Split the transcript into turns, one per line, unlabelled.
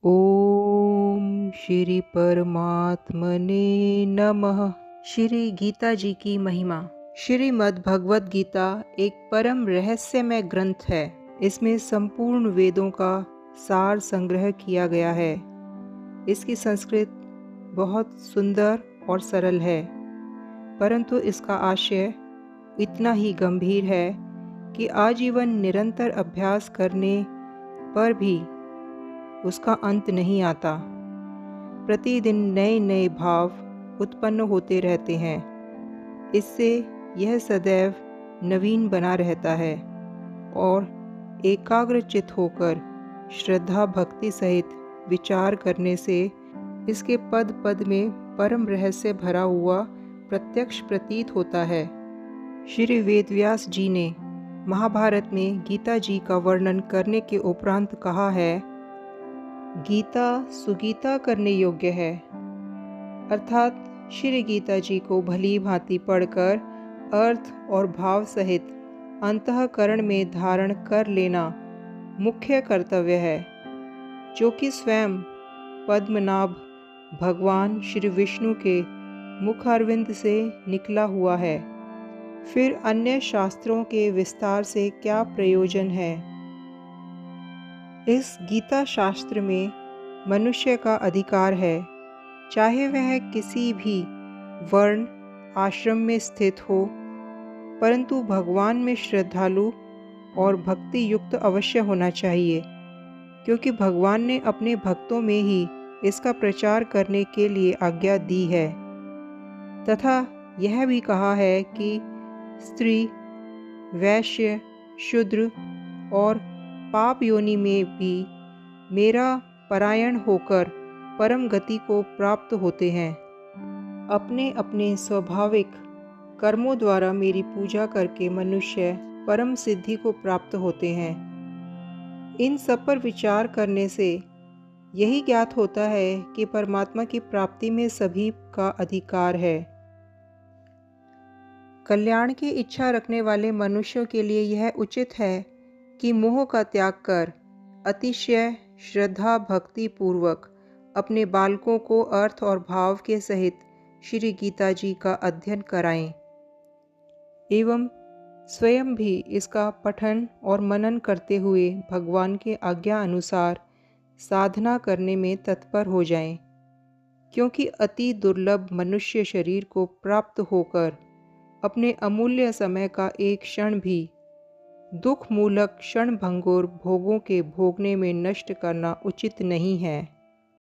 ओम श्री परमात्मने नमः। श्री गीता जी की महिमा। श्रीमद् भगवद गीता एक परम रहस्यमय ग्रंथ है। इसमें संपूर्ण वेदों का सार संग्रह किया गया है। इसकी संस्कृत बहुत सुंदर और सरल है, परंतु इसका आशय इतना ही गंभीर है कि आजीवन निरंतर अभ्यास करने पर भी उसका अंत नहीं आता। प्रतिदिन नए नए भाव उत्पन्न होते रहते हैं। इससे यह सदैव नवीन बना रहता है और एकाग्रचित होकर श्रद्धा भक्ति सहित विचार करने से इसके पद पद में परम रहस्य भरा हुआ प्रत्यक्ष प्रतीत होता है। श्री वेदव्यास जी ने महाभारत में गीता जी का वर्णन करने के उपरांत कहा है, गीता सुगीता करने योग्य है। अर्थात श्री गीता जी को भली भांति पढ़कर अर्थ और भाव सहित अंतःकरण में धारण कर लेना मुख्य कर्तव्य है, जो कि स्वयं पद्मनाभ भगवान श्री विष्णु के मुखारविंद से निकला हुआ है। फिर अन्य शास्त्रों के विस्तार से क्या प्रयोजन है। इस गीता शास्त्र में मनुष्य का अधिकार है, चाहे वह किसी भी वर्ण आश्रम में स्थित हो, परंतु भगवान में श्रद्धालु और भक्ति युक्त अवश्य होना चाहिए, क्योंकि भगवान ने अपने भक्तों में ही इसका प्रचार करने के लिए आज्ञा दी है। तथा यह भी कहा है कि स्त्री, वैश्य, शूद्र और पाप योनि में भी मेरा परायण होकर परम गति को प्राप्त होते हैं। अपने अपने स्वाभाविक कर्मों द्वारा मेरी पूजा करके मनुष्य परम सिद्धि को प्राप्त होते हैं। इन सब पर विचार करने से यही ज्ञात होता है कि परमात्मा की प्राप्ति में सभी का अधिकार है। कल्याण की इच्छा रखने वाले मनुष्यों के लिए यह उचित है कि मोह का त्याग कर अतिशय श्रद्धा भक्ति पूर्वक अपने बालकों को अर्थ और भाव के सहित श्री गीता जी का अध्ययन कराएं एवं स्वयं भी इसका पठन और मनन करते हुए भगवान के आज्ञा अनुसार साधना करने में तत्पर हो जाएं, क्योंकि अति दुर्लभ मनुष्य शरीर को प्राप्त होकर अपने अमूल्य समय का एक क्षण भी दुख मूलक क्षण भंगुर भोगों के भोगने में नष्ट करना उचित नहीं है।